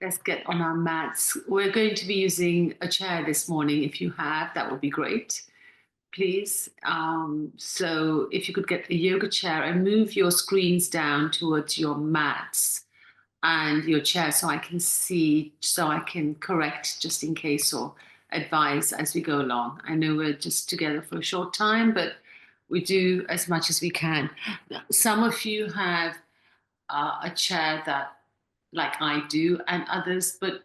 Let's get on our mats. We're going to be using a chair this morning. If you have, that would be great, please. So if you could get a yoga chair and move your screens down towards your mats and your chair so I can see, so I can correct just in case or advise as we go along. I know we're just together for a short time, but we do as much as we can. Some of you have a chair that, like I do, and others, but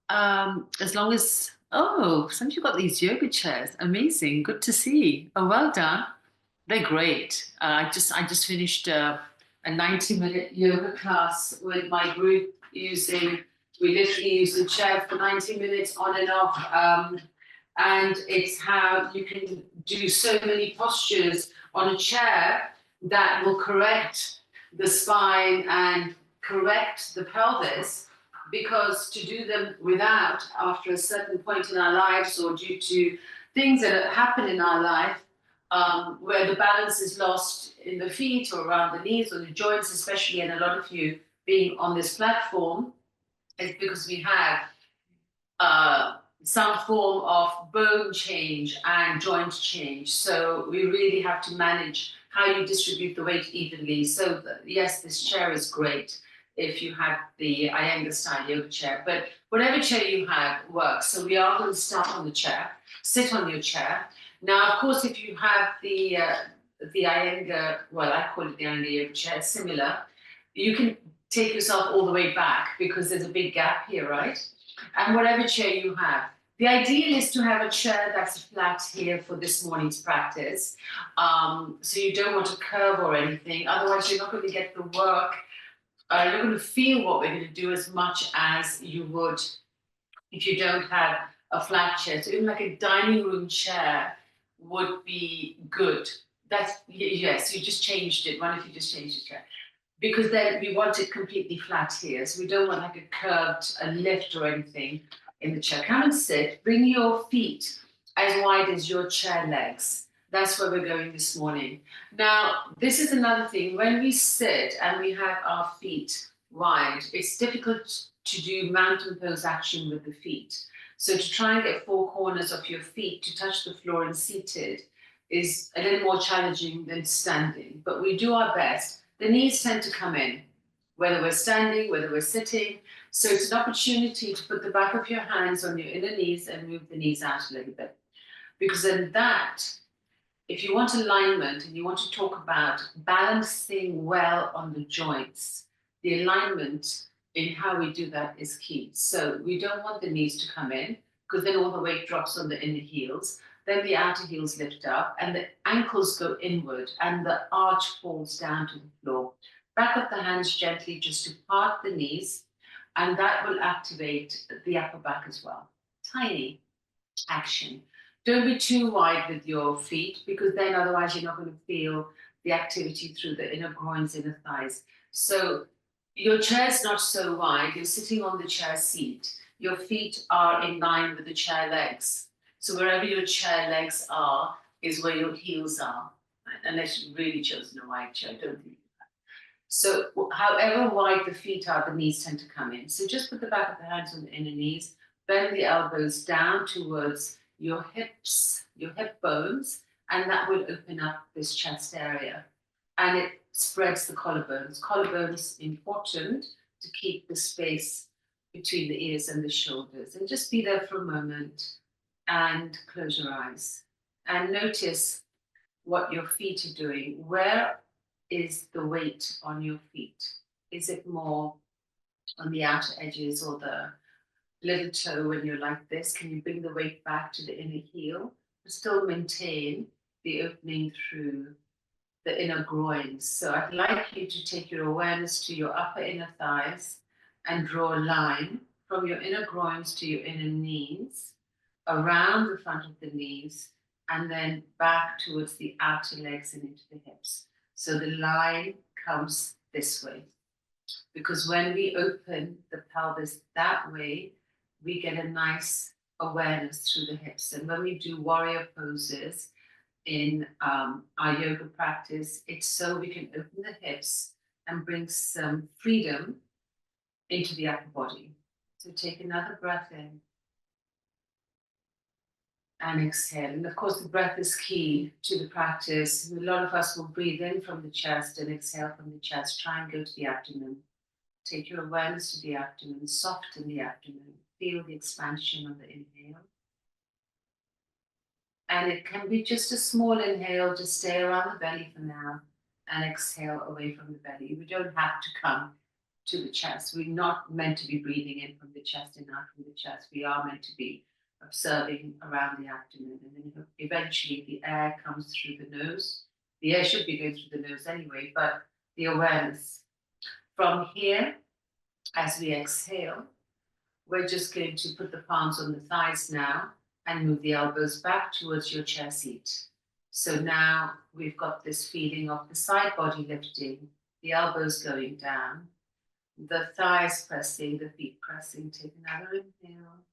as long as, oh, some of you got these yoga chairs. Amazing. Good to see. Oh, well done. They're great. I just finished a 90-minute yoga class with my group we literally use the chair for 90 minutes on and off. And it's how you can do so many postures on a chair that will correct the spine and correct the pelvis, because to do them without, after a certain point in our lives or due to things that happen in our life, where the balance is lost in the feet or around the knees or the joints, especially, and a lot of you being on this platform, is because we have some form of bone change and joint change. So we really have to manage how you distribute the weight evenly. So yes, this chair is great if you have the Iyengar style yoga chair, but whatever chair you have works. So we are going to start on the chair, sit on your chair. Now, of course, if you have the Iyengar, well, I call it the Iyengar yoga chair, similar, you can take yourself all the way back because there's a big gap here, right? And whatever chair you have. The ideal is to have a chair that's flat here for this morning's practice. So you don't want to curve or anything, otherwise you're not going to get the work. You're not going to feel what we're going to do as much as you would if you don't have a flat chair. So even like a dining room chair would be good. Yes, you just changed it. Why don't you just change the chair? Because then we want it completely flat here. So we don't want like a curved a lift or anything in the chair. Come and sit, bring your feet as wide as your chair legs. That's where we're going this morning. Now, this is another thing. When we sit and we have our feet wide, it's difficult to do mountain pose action with the feet. So to try and get four corners of your feet to touch the floor and seated is a little more challenging than standing, but we do our best. The knees tend to come in, whether we're standing, whether we're sitting. So it's an opportunity to put the back of your hands on your inner knees and move the knees out a little bit. Because then that, if you want alignment and you want to talk about balancing well on the joints, the alignment in how we do that is key. So we don't want the knees to come in because then all the weight drops on the inner heels. Then the outer heels lift up and the ankles go inward and the arch falls down to the floor. Back of the hands gently just to part the knees, and that will activate the upper back as well. Tiny action. Don't be too wide with your feet because then otherwise you're not going to feel the activity through the inner groins, inner thighs. So your chair's not so wide. You're sitting on the chair seat. Your feet are in line with the chair legs. So wherever your chair legs are is where your heels are, right? Unless you've really chosen a wide chair, don't do that. So however wide the feet are, the knees tend to come in. So just put the back of the hands on the inner knees, bend the elbows down towards your hips, your hip bones, and that will open up this chest area. And it spreads the collarbones. Collarbones important to keep the space between the ears and the shoulders. And just be there for a moment and close your eyes and notice what your feet are doing. Where is the weight on your feet? Is it more on the outer edges or the little toe when you're like this? Can you bring the weight back to the inner heel, but still maintain the opening through the inner groins? So I'd like you to take your awareness to your upper inner thighs and draw a line from your inner groins to your inner knees, around the front of the knees, and then back towards the outer legs and into the hips. So the line comes this way. Because when we open the pelvis that way, we get a nice awareness through the hips. And when we do warrior poses in our yoga practice, it's so we can open the hips and bring some freedom into the upper body. So take another breath in and exhale. And of course, the breath is key to the practice. A lot of us will breathe in from the chest and exhale from the chest. Try and go to the abdomen. Take your awareness to the abdomen, soften the abdomen. Feel the expansion of the inhale. And it can be just a small inhale, just stay around the belly for now, and exhale away from the belly. We don't have to come to the chest. We're not meant to be breathing in from the chest and out from the chest. We are meant to be observing around the abdomen. And then eventually the air comes through the nose. The air should be going through the nose anyway, but the awareness. From here, as we exhale, we're just going to put the palms on the thighs now and move the elbows back towards your chair seat. So now we've got this feeling of the side body lifting, the elbows going down, the thighs pressing, the feet pressing. Take another inhale.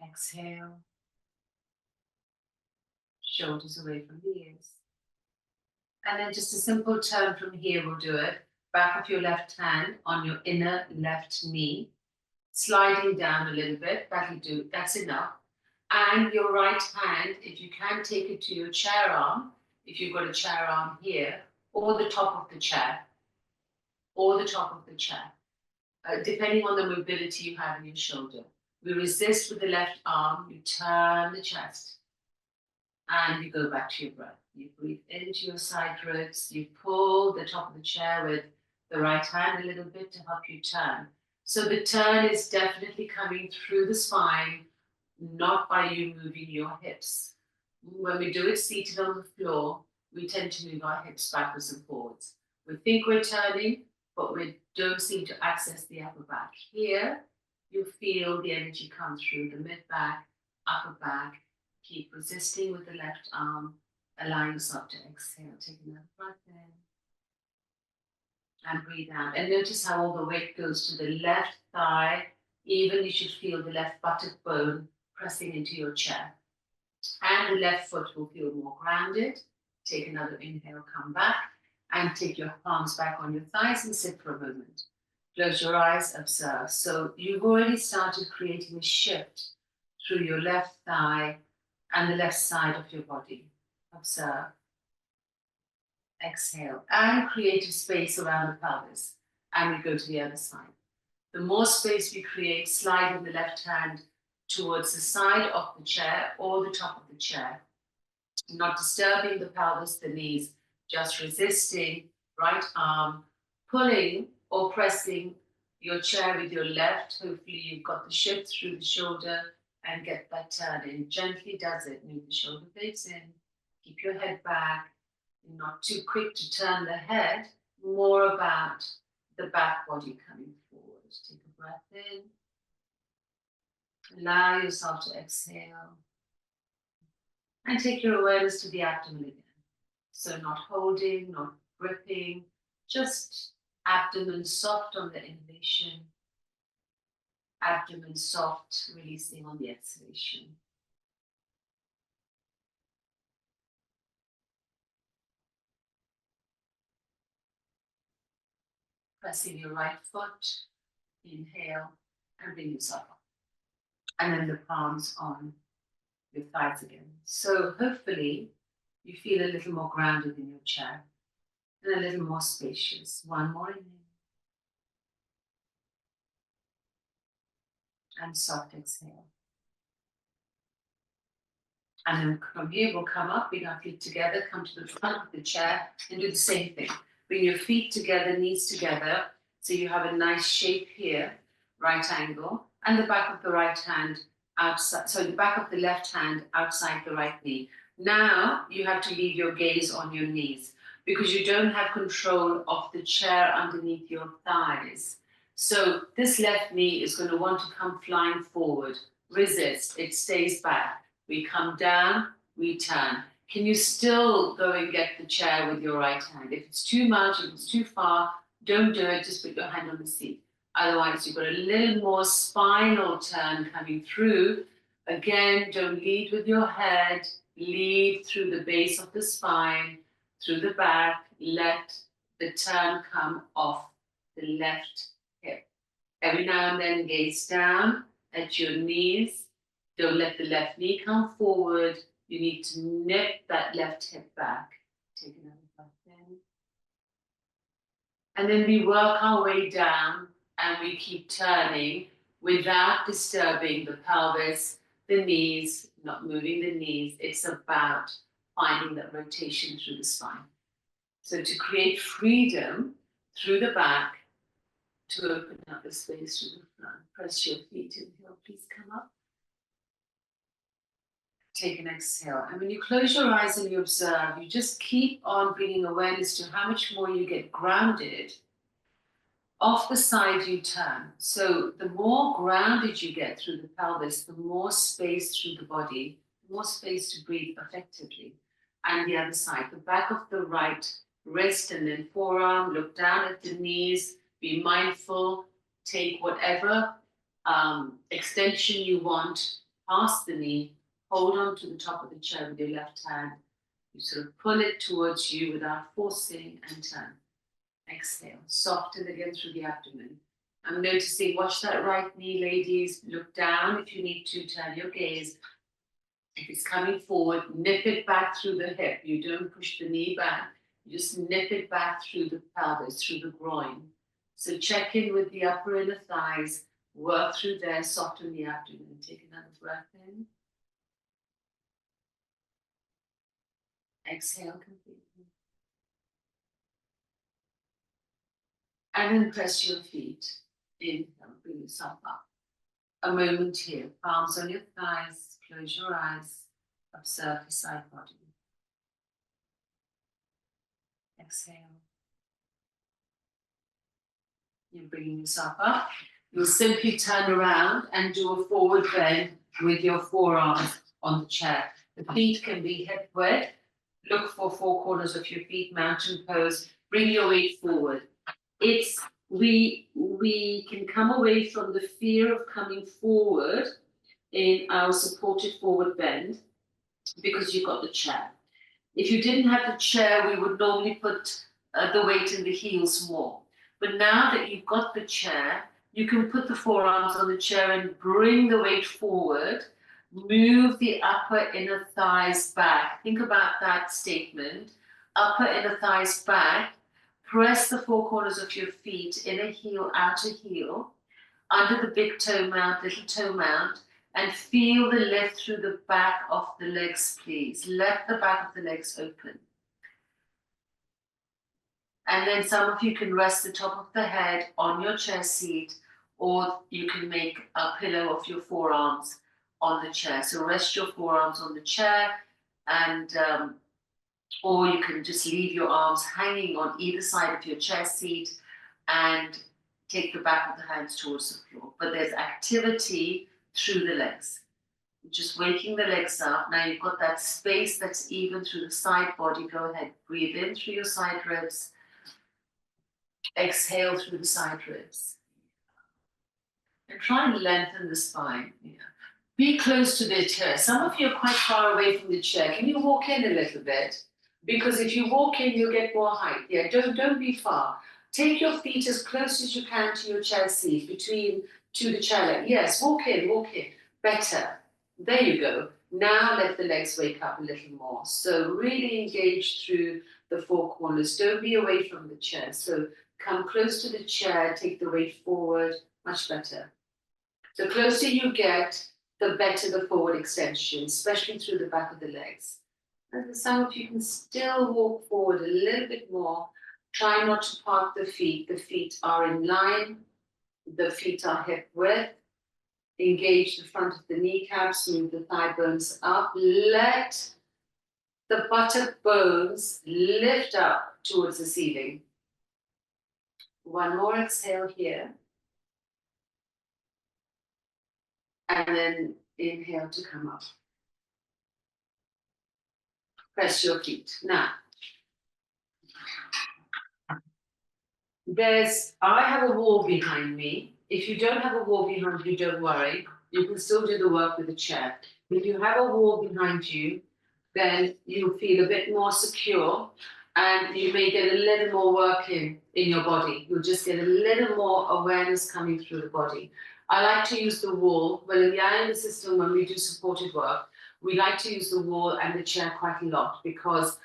Exhale. Shoulders away from the ears. And then just a simple turn from here, we'll do it. Back of your left hand on your inner left knee, sliding down a little bit. That'll do, that's enough. And your right hand, if you can, take it to your chair arm, if you've got a chair arm here, or the top of the chair, depending on the mobility you have in your shoulder. We resist with the left arm, you turn the chest, and you go back to your breath. You breathe into your side ribs, you pull the top of the chair with the right hand a little bit to help you turn. So the turn is definitely coming through the spine, not by you moving your hips. When we do it seated on the floor, we tend to move our hips backwards and forwards. We think we're turning, but we don't seem to access the upper back. Here, you feel the energy come through the mid back, upper back. Keep resisting with the left arm, allowing yourself to exhale. Take another breath in and breathe out. And notice how all the weight goes to the left thigh. Even you should feel the left buttock bone pressing into your chair. And the left foot will feel more grounded. Take another inhale, come back, and take your palms back on your thighs and sit for a moment. Close your eyes, observe. So you've already started creating a shift through your left thigh and the left side of your body. Observe. Exhale. And create a space around the pelvis. And we go to the other side. The more space we create, sliding the left hand towards the side of the chair or the top of the chair. Not disturbing the pelvis, the knees, just resisting, right arm, pulling or pressing your chair with your left. Hopefully you've got the shift through the shoulder and get that turn in. Gently does it. Move the shoulder blades in. Keep your head back. Not too quick to turn the head. More about the back body coming forward. Take a breath in. Allow yourself to exhale. And take your awareness to the abdomen again. So not holding, not gripping, just abdomen soft on the inhalation, abdomen soft, releasing on the exhalation. Pressing your right foot, inhale, and bring yourself up. And then the palms on your thighs again. So hopefully you feel a little more grounded in your chair and a little more spacious. One more inhale. And soft exhale. And then from here we'll come up, bring our feet together, come to the front of the chair and do the same thing. Bring your feet together, knees together, so you have a nice shape here, right angle, and the back of the right hand outside, so the back of the left hand outside the right knee. Now you have to leave your gaze on your knees because you don't have control of the chair underneath your thighs. So this left knee is going to want to come flying forward. Resist, it stays back. We come down, we turn. Can you still go and get the chair with your right hand? If it's too much, if it's too far, don't do it, just put your hand on the seat. Otherwise, you've got a little more spinal turn coming through. Again, don't lead with your head, lead through the base of the spine, through the back, let the turn come off the left Every now and then, gaze down at your knees. Don't let the left knee come forward. You need to nip that left hip back. Take another breath in. And then we work our way down and we keep turning without disturbing the pelvis, the knees, not moving the knees. It's about finding that rotation through the spine. So to create freedom through the back, to open up the space through the front. Press your feet in here, please come up. Take an exhale. And when you close your eyes and you observe, you just keep on bringing awareness to how much more you get grounded off the side you turn. So the more grounded you get through the pelvis, the more space through the body, the more space to breathe effectively. And the other side, the back of the right wrist and then forearm, look down at the knees, be mindful, take whatever extension you want past the knee, hold on to the top of the chair with your left hand. You sort of pull it towards you without forcing and turn. Exhale, soften again through the abdomen. I'm noticing, watch that right knee, ladies. Look down if you need to, turn your gaze. If it's coming forward, nip it back through the hip. You don't push the knee back. You just nip it back through the pelvis, through the groin. So check in with the upper inner thighs, work through there, soften the abdomen. Take another breath in. Exhale completely. And then press your feet. Inhale, bring yourself up. A moment here, palms on your thighs, close your eyes, observe the side body. Exhale. You're bringing yourself up. You'll simply turn around and do a forward bend with your forearms on the chair. The feet can be hip width. Look for four corners of your feet, mountain pose. Bring your weight forward. We can come away from the fear of coming forward in our supported forward bend because you've got the chair. If you didn't have the chair, we would normally put the weight in the heels more. But now that you've got the chair, you can put the forearms on the chair and bring the weight forward. Move the upper inner thighs back. Think about that statement. Upper inner thighs back. Press the four corners of your feet, inner heel, outer heel, under the big toe mount, little toe mount, and feel the lift through the back of the legs, please. Let the back of the legs open. And then some of you can rest the top of the head on your chair seat, or you can make a pillow of your forearms on the chair. So rest your forearms on the chair, and or you can just leave your arms hanging on either side of your chair seat and take the back of the hands towards the floor. But there's activity through the legs. Just waking the legs up. Now you've got that space that's even through the side body. Go ahead, breathe in through your side ribs. Exhale through the side ribs. And try and lengthen the spine. Yeah. Be close to the chair. Some of you are quite far away from the chair. Can you walk in a little bit? Because if you walk in, you'll get more height. Yeah, don't be far. Take your feet as close as you can to your chair seat, to the chair leg. Yes, walk in. Better. There you go. Now let the legs wake up a little more. So really engage through the four corners. Don't be away from the chair. So come close to the chair, take the weight forward, much better. The closer you get, the better the forward extension, especially through the back of the legs. And some of you can still walk forward a little bit more. Try not to park the feet. The feet are in line. The feet are hip width. Engage the front of the kneecaps, move the thigh bones up. Let the buttock bones lift up towards the ceiling. One more exhale here. And then inhale to come up. Press your feet. Now, I have a wall behind me. If you don't have a wall behind you, don't worry. You can still do the work with a chair. If you have a wall behind you, then you'll feel a bit more secure. and you may get a little more work in your body. You'll just get a little more awareness coming through the body. I like to use the wall. Well, in the Islander system, when we do supported work, we like to use the wall and the chair quite a lot because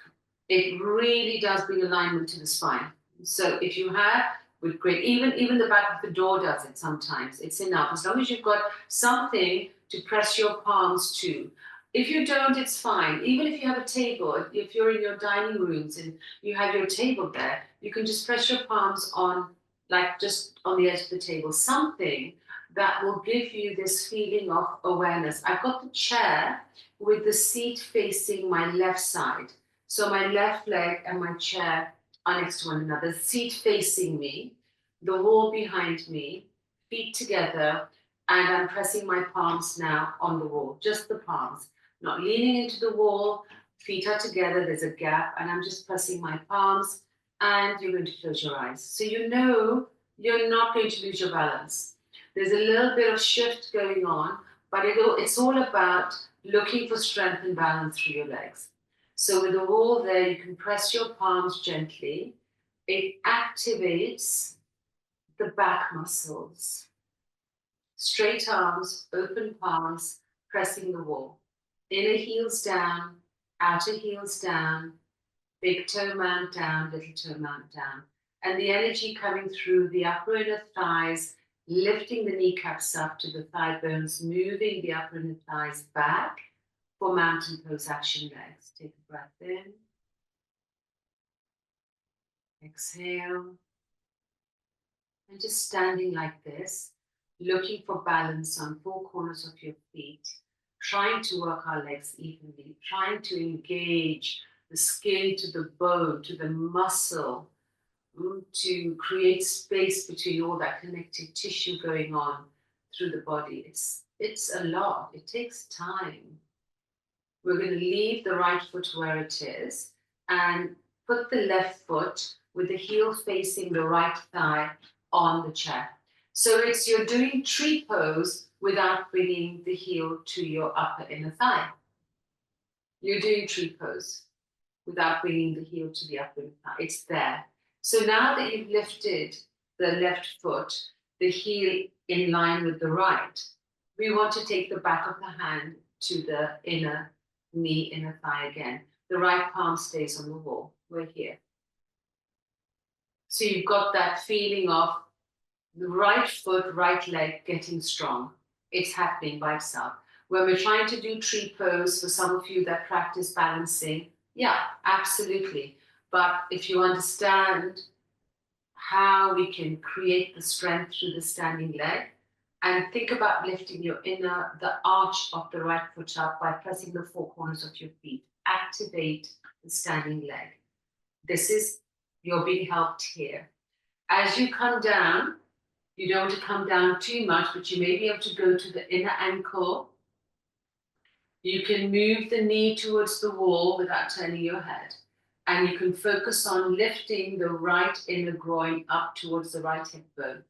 it really does bring alignment to the spine. So if you have, with great, even the back of the door does it sometimes. It's enough as long as you've got something to press your palms to. If you don't, it's fine. Even if you have a table, if you're in your dining rooms and you have your table there, you can just press your palms on, like just on the edge of the table. Something that will give you this feeling of awareness. I've got the chair with the seat facing my left side. So my left leg and my chair are next to one another, seat facing me, the wall behind me, feet together, and I'm pressing my palms now on the wall, just the palms, not leaning into the wall, feet are together, there's a gap, and I'm just pressing my palms, and you're going to close your eyes. So you know you're not going to lose your balance. There's a little bit of shift going on, but it's all about looking for strength and balance through your legs. So with the wall there, you can press your palms gently. It activates the back muscles. Straight arms, open palms, pressing the wall. Inner heels down, outer heels down, big toe mount down, little toe mount down. And the energy coming through the upper inner thighs, lifting the kneecaps up to the thigh bones, moving the upper inner thighs back for mountain pose action legs. Take a breath in. Exhale. And just standing like this, looking for balance on four corners of your feet, trying to work our legs evenly, trying to engage the skin to the bone, to the muscle, to create space between all that connective tissue going on through the body. It's a lot. It takes time. We're going to leave the right foot where it is and put the left foot with the heel facing the right thigh on the chair. So you're doing tree pose without bringing the heel to your upper inner thigh. You're doing tree pose without bringing the heel to the upper inner thigh. It's there. So now that you've lifted the left foot, the heel in line with the right, we want to take the back of the hand to the inner knee, inner thigh again. The right palm stays on the wall. We're here. So you've got that feeling of the right foot, right leg getting strong. It's happening by itself. When we're trying to do tree pose, for some of you that practice balancing, yeah, absolutely. But if you understand how we can create the strength through the standing leg, and think about lifting the arch of the right foot up by pressing the four corners of your feet. Activate the standing leg. You're being helped here. As you come down, you don't want to come down too much, but you may be able to go to the inner ankle. You can move the knee towards the wall without turning your head. And you can focus on lifting the right inner groin up towards the right hip bone.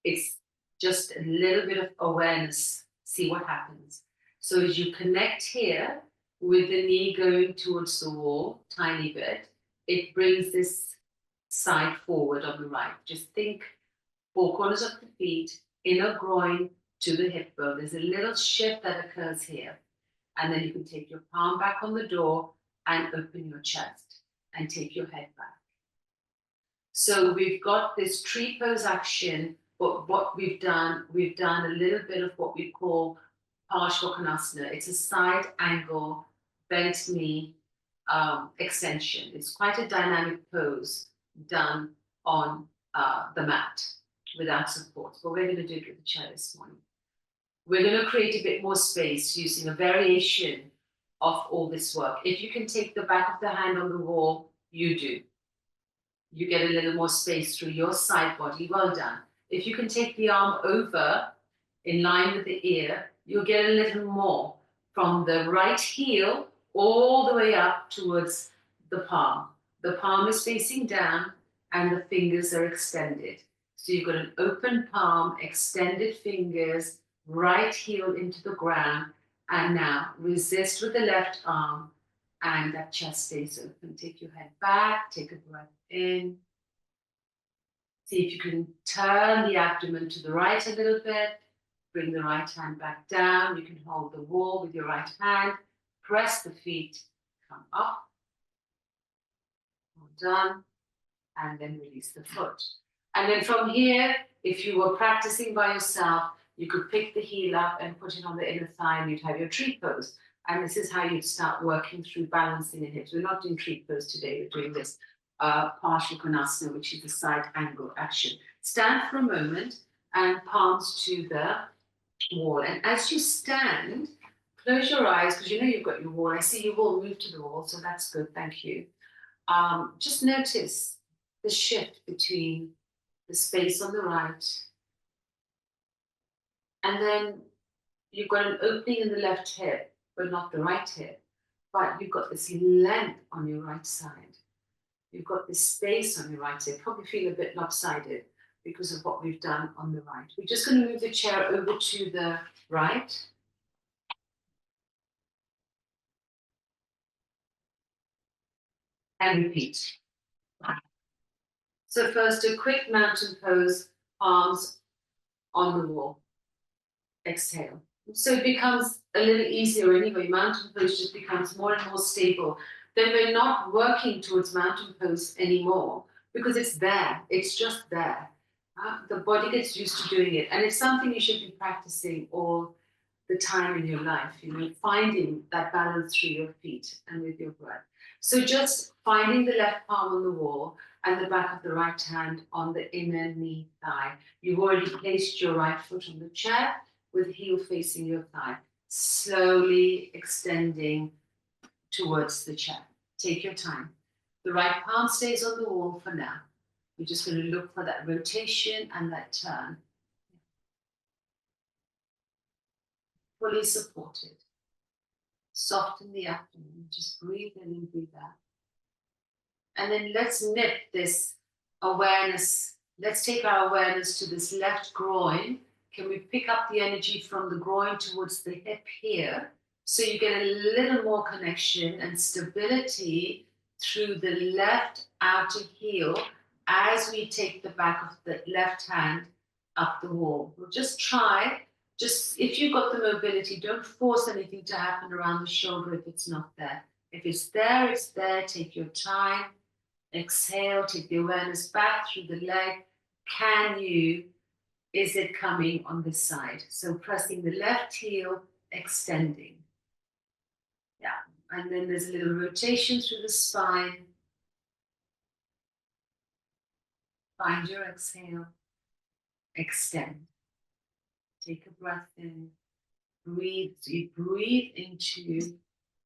It's just a little bit of awareness. See what happens. So as you connect here with the knee going towards the wall, tiny bit, it brings this side forward on the right. Just think four corners of the feet, inner groin to the hip bone. There's a little shift that occurs here. And then you can take your palm back on the door and open your chest and take your head back. So we've got this tree pose action, but what we've done a little bit of what we call Parshvakonasana. It's a side angle, bent knee extension. It's quite a dynamic pose done on the mat without support. But we're going to do it with the chair this morning. We're going to create a bit more space using a variation of all this work. If you can take the back of the hand on the wall, you do. You get a little more space through your side body. Well done. If you can take the arm over in line with the ear, you'll get a little more from the right heel all the way up towards the palm. The palm is facing down and the fingers are extended. So you've got an open palm, extended fingers, right heel into the ground, and now resist with the left arm, and that chest stays open. Take your head back, take a breath in. See if you can turn the abdomen to the right a little bit. Bring the right hand back down. You can hold the wall with your right hand. Press the feet, come up. Well done. And then release the foot. And then from here, if you were practicing by yourself, you could pick the heel up and put it on the inner thigh and you'd have your tree pose. And this is how you'd start working through balancing the hips. We're not doing tree pose today, we're doing this partial konasana, which is the side angle action. Stand for a moment and palms to the wall. And as you stand, close your eyes, because you know you've got your wall. I see you all move to the wall, so that's good, thank you. Just notice the shift between the space on the right, and then you've got an opening in the left hip, but not the right hip, but you've got this length on your right side. You've got this space on your right side. Probably feel a bit lopsided because of what we've done on the right. We're just going to move the chair over to the right. And repeat. So first, a quick mountain pose, arms on the wall. Exhale. So it becomes a little easier anyway. Mountain pose just becomes more and more stable. Then we're not working towards mountain pose anymore because it's there. It's just there. The body gets used to doing it. And it's something you should be practicing all the time in your life, you know, finding that balance through your feet and with your breath. So just finding the left palm on the wall and the back of the right hand on the inner knee thigh. You've already placed your right foot on the chair with heel facing your thigh, slowly extending towards the chair. Take your time. The right palm stays on the wall for now. You're just going to look for that rotation and that turn. Fully supported. Soften the abdomen. Just breathe in and breathe out. And then let's nip this awareness. Let's take our awareness to this left groin. Can we pick up the energy from the groin towards the hip here? So you get a little more connection and stability through the left outer heel as we take the back of the left hand up the wall. We'll just try. Just if you've got the mobility, don't force anything to happen around the shoulder if it's not there. If it's there, it's there. Take your time. Exhale, take the awareness back through the leg. Is it coming on this side? So pressing the left heel, extending. Yeah, and then there's a little rotation through the spine. Find your exhale, extend. Take a breath in, breathe. So you breathe into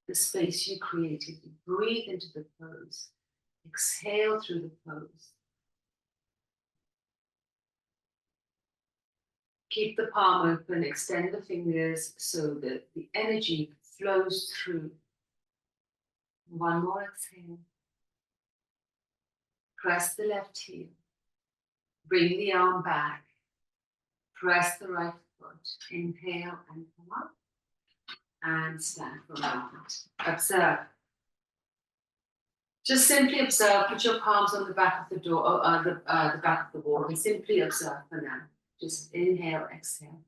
the space you created. You breathe into the pose. Exhale through the pose. Keep the palm open, extend the fingers so that the energy flows through. One more exhale. Press the left heel. Bring the arm back. Press the right foot. Inhale and come up. And stand for a moment. Observe. Just simply observe. Put your palms on the back of the door, or the back of the wall, and simply observe for now. Just inhale, exhale.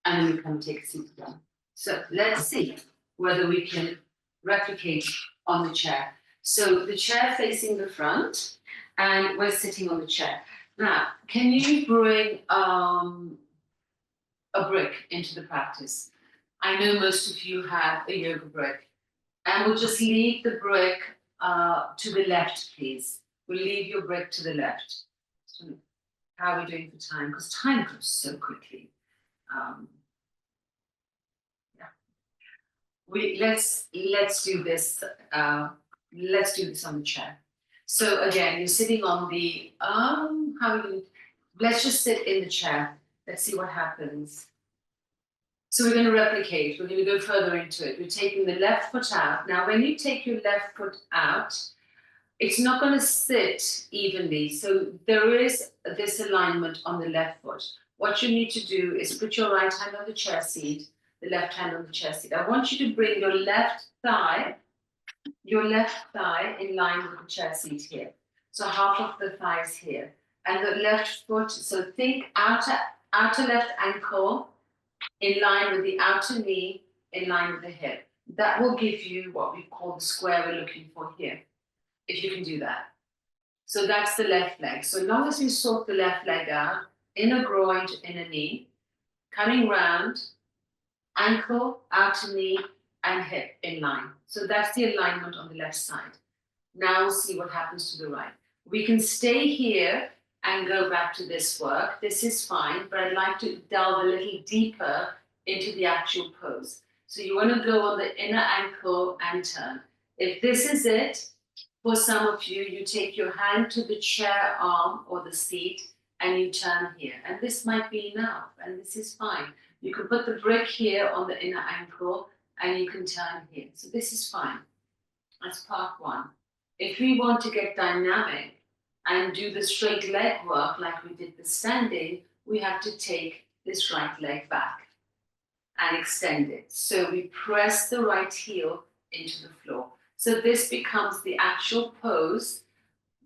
And then we come take a seat again. So let's see whether we can replicate on the chair. So the chair facing the front, and we're sitting on the chair. Now, can you bring a brick into the practice? I know most of you have a yoga brick, and we'll just leave the brick to the left, please. We'll leave your brick to the left. So how are we doing for time? Because time goes so quickly. Let's do this. Let's do this on the chair. So again, you're sitting on the let's just sit in the chair. Let's see what happens. So we're going to replicate. We're going to go further into it. We're taking the left foot out. Now, when you take your left foot out, it's not going to sit evenly. So there is this alignment on the left foot. what you need to do is put your right hand on the chair seat, the left hand on the chair seat. I want you to bring your left thigh in line with the chair seat here. So half of the thigh is here. And the left foot, so think outer left ankle in line with the outer knee, in line with the hip. That will give you what we call the square we're looking for here, if you can do that. So that's the left leg. So as long as you sort the left leg out, inner groin to inner knee, coming round, ankle, outer knee, and hip in line. So that's the alignment on the left side. Now we'll see what happens to the right. We can stay here and go back to this work. This is fine, but I'd like to delve a little deeper into the actual pose. So you want to go on the inner ankle and turn. If this is it, for some of you, you take your hand to the chair arm or the seat and you turn here. And this might be enough, and this is fine. You can put the brick here on the inner ankle and you can turn here. So this is fine. That's part one. If we want to get dynamic and do the straight leg work like we did the standing, we have to take this right leg back and extend it. So we press the right heel into the floor. So this becomes the actual pose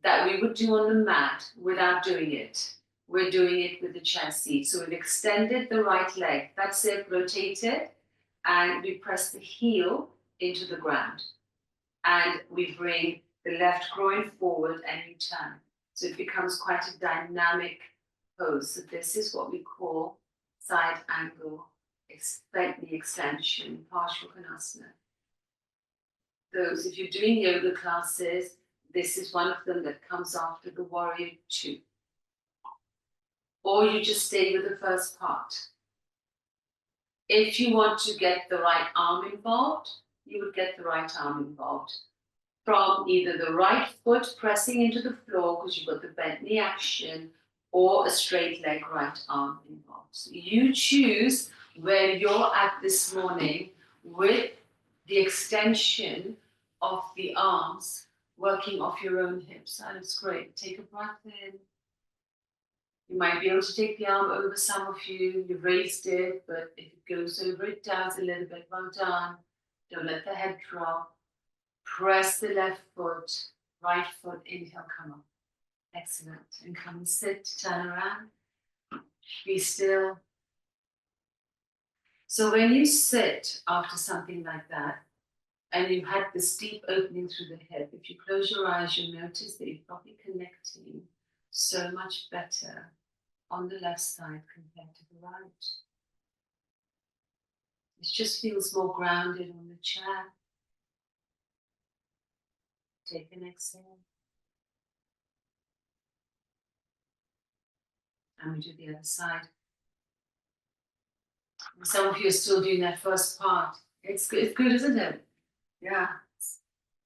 that we would do on the mat without doing it. We're doing it with the chair seat. So we've extended the right leg. That's it, rotate it, and we press the heel into the ground. And we bring the left groin forward and you turn. So it becomes quite a dynamic pose. So this is what we call side angle, the extension, Parsvakonasana. Those, if you're doing yoga classes, this is one of them that comes after the warrior two. Or you just stay with the first part. If you want to get the right arm involved, you would get the right arm involved. From either the right foot pressing into the floor because you've got the bent knee action, or a straight leg right arm involved. So you choose where you're at this morning with the extension of the arms working off your own hips. That's great. Take a breath in. You might be able to take the arm over some of you. You've raised it, but if it goes over, it down a little bit. Well done. Don't let the head drop. Press the left foot, right foot, inhale, come up. Excellent. And come and sit, turn around. Be still. So when you sit after something like that, and you've had this deep opening through the hip, if you close your eyes, you'll notice that you're probably connecting so much better on the left side compared to the right. It just feels more grounded on the chair. Take an exhale. And we do the other side. And some of you are still doing that first part. It's good, isn't it? Yeah. It's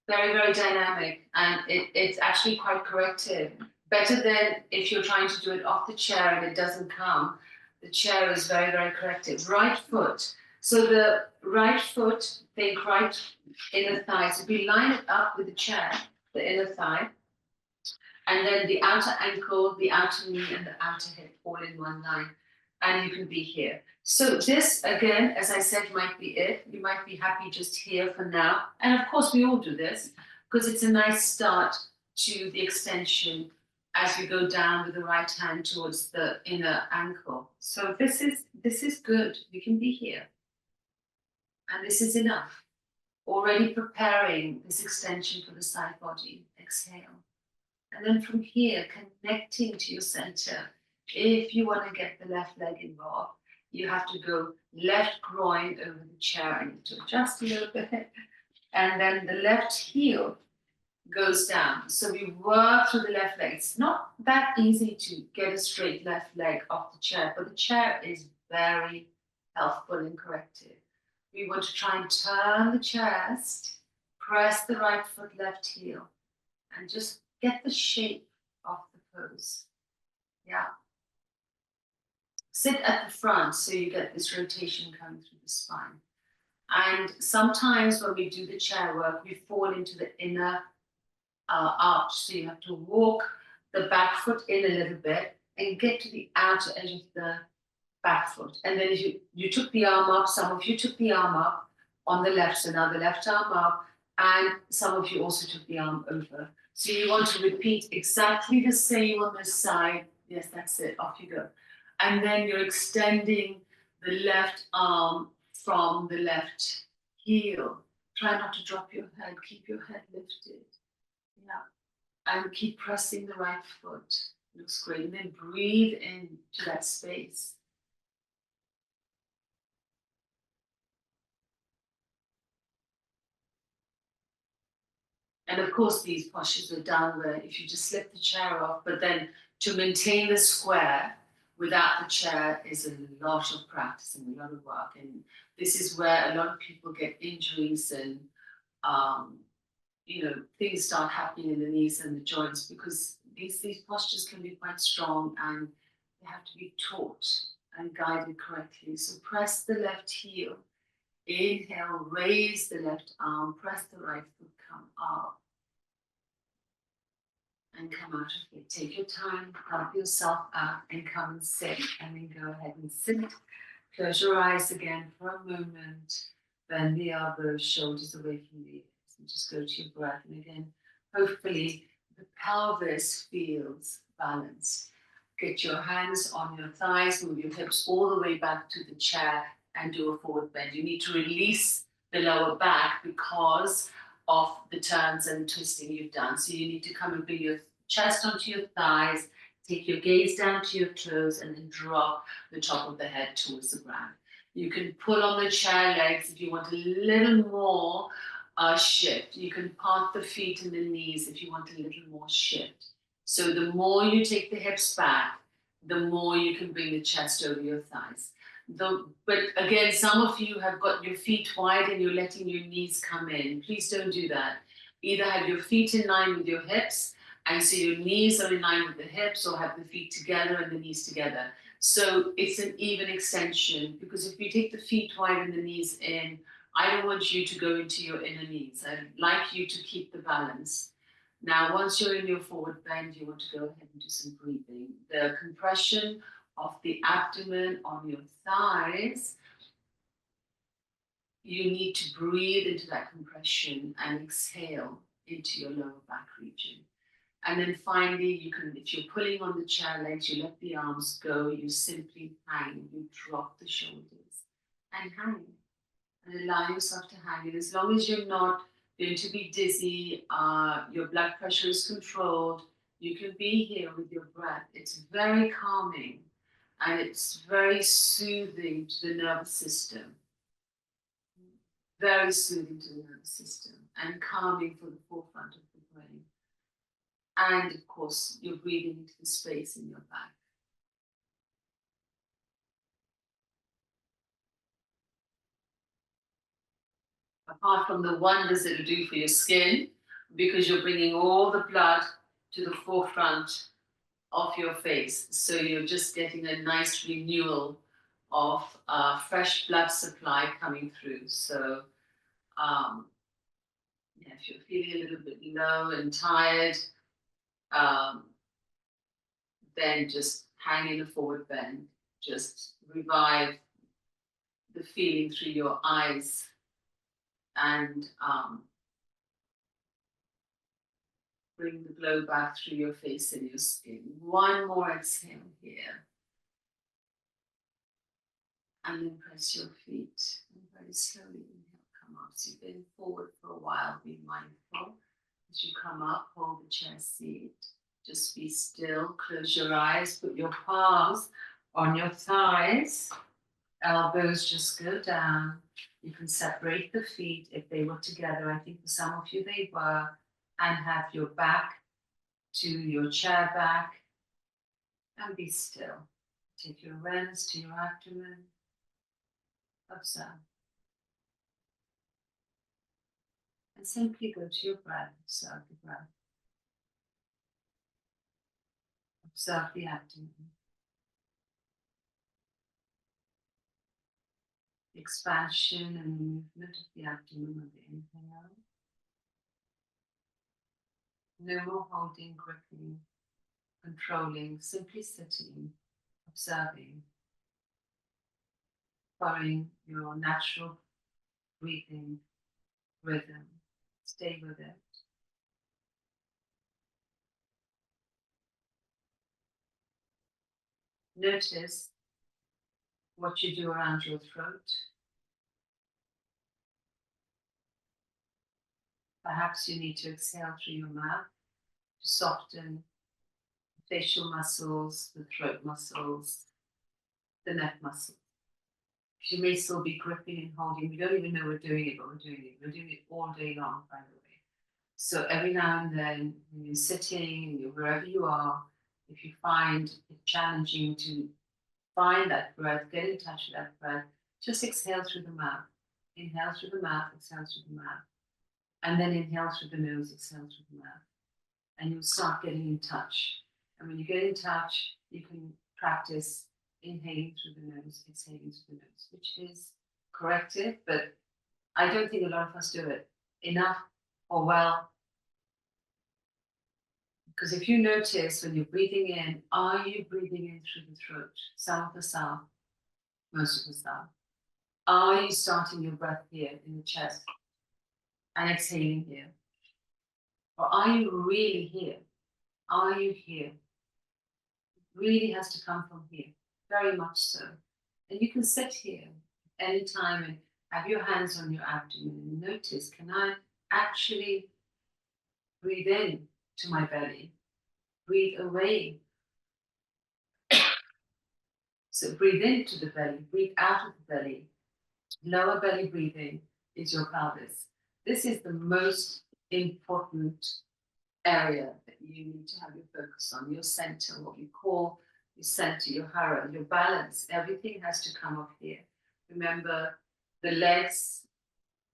very, very dynamic. And it's actually quite corrective. Better than if you're trying to do it off the chair and it doesn't come. The chair is very, very corrective. Right foot. So the right foot, think right inner thigh. So we line it up with the chair, the inner thigh. And then the outer ankle, the outer knee, and the outer hip all in one line. And you can be here. So this, again, as I said, might be it. You might be happy just here for now. And of course, we all do this because it's a nice start to the extension as we go down with the right hand towards the inner ankle. So this is good. We can be here. And this is enough. Already preparing this extension for the side body. Exhale. And then from here, connecting to your center. If you want to get the left leg involved, you have to go left groin over the chair. I need to adjust a little bit. And then the left heel goes down. So we work through the left leg. It's not that easy to get a straight left leg off the chair, but the chair is very helpful and corrective. We want to try and turn the chest, press the right foot, left heel, and just get the shape of the pose. Yeah. Sit at the front so you get this rotation coming through the spine. And sometimes when we do the chair work, we fall into the inner arch. So you have to walk the back foot in a little bit and get to the outer edge of the back foot. And then if you took the arm up, some of you took the arm up on the left, so now the left arm up, and some of you also took the arm over. So you want to repeat exactly the same on this side. Yes, that's it, off you go. And then you're extending the left arm from the left heel. Try not to drop your head, keep your head lifted. Yeah. And keep pressing the right foot. Looks great. And then breathe into that space. And of course, these postures are done where if you just slip the chair off, but then to maintain the square without the chair is a lot of practice and a lot of work. And this is where a lot of people get injuries and things start happening in the knees and the joints, because these postures can be quite strong and they have to be taught and guided correctly. So press the left heel, inhale, raise the left arm, press the right foot, come up and come out of it. Take your time, help yourself out and come and sit, and then go ahead and sit. Close your eyes again for a moment. Bend the elbows, shoulders away from the ears, and just go to your breath. And again, hopefully the pelvis feels balanced. Get your hands on your thighs, move your hips all the way back to the chair and do a forward bend. You need to release the lower back because of the turns and twisting you've done. So you need to come and bring your chest onto your thighs, take your gaze down to your toes, and then drop the top of the head towards the ground. You can pull on the chair legs if you want a little more shift. You can part the feet and the knees if you want a little more shift. So the more you take the hips back, the more you can bring the chest over your thighs. But again, some of you have got your feet wide and you're letting your knees come in. Please don't do that. Either have your feet in line with your hips, and so your knees are in line with the hips, or have the feet together and the knees together. So it's an even extension, because if you take the feet wide and the knees in, I don't want you to go into your inner knees. I'd like you to keep the balance. Now, once you're in your forward bend, you want to go ahead and do some breathing. The compression of the abdomen on your thighs, you need to breathe into that compression and exhale into your lower back region. And then finally, you can, if you're pulling on the chair legs, you let the arms go, you simply hang, you drop the shoulders and hang. And allow yourself to hang. And as long as you're not going to be dizzy, your blood pressure is controlled, you can be here with your breath. It's very calming and it's very soothing to the nervous system. Very soothing to the nervous system and calming for the forefront of the brain. And of course, you're breathing into the space in your back. Apart from the wonders it'll do for your skin, because you're bringing all the blood to the forefront of your face. So you're just getting a nice renewal of fresh blood supply coming through. So if you're feeling a little bit low and tired, then just hang in a forward bend. Just revive the feeling through your eyes and bring the glow back through your face and your skin. One more exhale here. And then press your feet and very slowly inhale, come up. So you've been forward for a while, be mindful. As you come up, hold the chair seat. Just be still, close your eyes, put your palms on your thighs. Elbows just go down. You can separate the feet if they were together. I think for some of you they were. And have your back to your chair back. And be still. Take your awareness to your abdomen. Observe. And simply go to your breath. Observe the breath. Observe the abdomen. The expansion and the movement of the abdomen with the inhale. No more holding, gripping, controlling, simply sitting, observing. following your natural breathing rhythm. Stay with it. Notice what you do around your throat. Perhaps you need to exhale through your mouth to soften the facial muscles, the throat muscles, the neck muscles. You may still be gripping and holding. We don't even know we're doing it, but we're doing it. We're doing it all day long, by the way. So every now and then, when you're sitting, you're wherever you are, if you find it challenging to find that breath, get in touch with that breath, just exhale through the mouth. Inhale through the mouth, exhale through the mouth. And then inhale through the nose, exhale through the mouth. And you'll start getting in touch. And when you get in touch, you can practice inhaling through the nose, exhaling through the nose, which is corrective, but I don't think a lot of us do it enough or well. Because if you notice when you're breathing in, are you breathing in through the throat? Some of us are, most of us are. Are you starting your breath here in the chest and exhaling here? Or are you really here? Are you here? It really has to come from here, very much so. And you can sit here anytime and have your hands on your abdomen and notice, can I actually breathe in to my belly? Breathe away. So breathe into the belly, breathe out of the belly. Lower belly breathing is your pelvis. This is the most important area that you need to have your focus on, your center, what we call your center, your hara, your balance. Everything has to come up here. Remember, the legs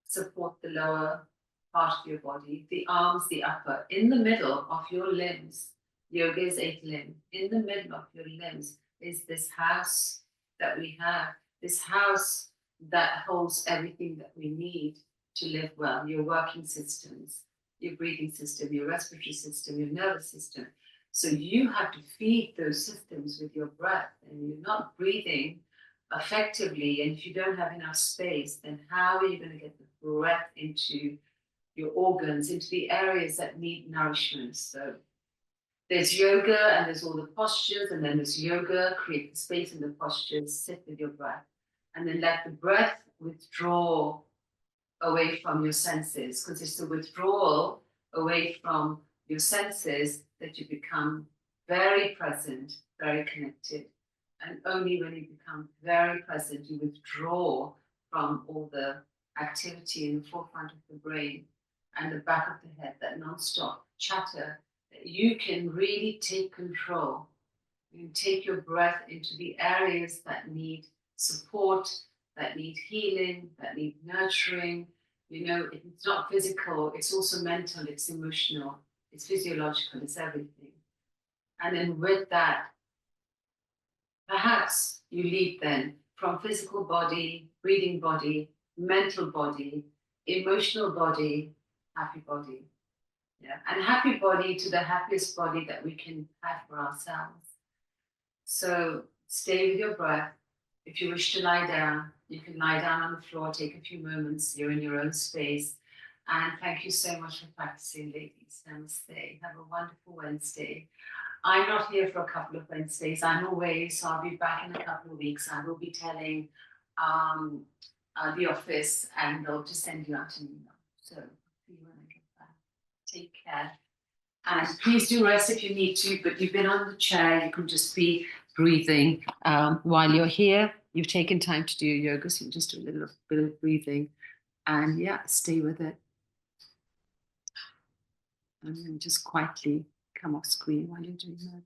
support the lower part of your body, the arms, the upper. In the middle of your limbs, yoga is 8 limbs. In the middle of your limbs is this house that we have, this house that holds everything that we need to live well, your working systems, your breathing system, your respiratory system, your nervous system. So you have to feed those systems with your breath, and you're not breathing effectively. And if you don't have enough space, then how are you going to get the breath into your organs, into the areas that need nourishment? So there's yoga and there's all the postures, and then there's yoga, create the space in the postures, sit with your breath, and then let the breath withdraw away from your senses, because it's the withdrawal away from your senses that you become very present, very connected. And only when you become very present, you withdraw from all the activity in the forefront of the brain and the back of the head, that non-stop chatter, that you can really take control. You can take your breath into the areas that need support, that need healing, that need nurturing. You know, it's not physical, it's also mental, it's emotional, it's physiological, it's everything. And then with that, perhaps you lead then from physical body, breathing body, mental body, emotional body, happy body. Yeah, and happy body to the happiest body that we can have for ourselves. So stay with your breath. If you wish to lie down, you can lie down on the floor, take a few moments, you're in your own space. And thank you so much for practicing, ladies. Namaste. Have a wonderful Wednesday. I'm not here for a couple of Wednesdays. I'm away, so I'll be back in a couple of weeks. I will be telling the office, and they'll just send you out an email. So see you when I get back. Take care. And please do rest if you need to, but you've been on the chair, you can just be breathing while you're here. You've taken time to do your yoga, so you can just do a little bit of breathing. And yeah, stay with it. And then just quietly come off screen while you're doing that.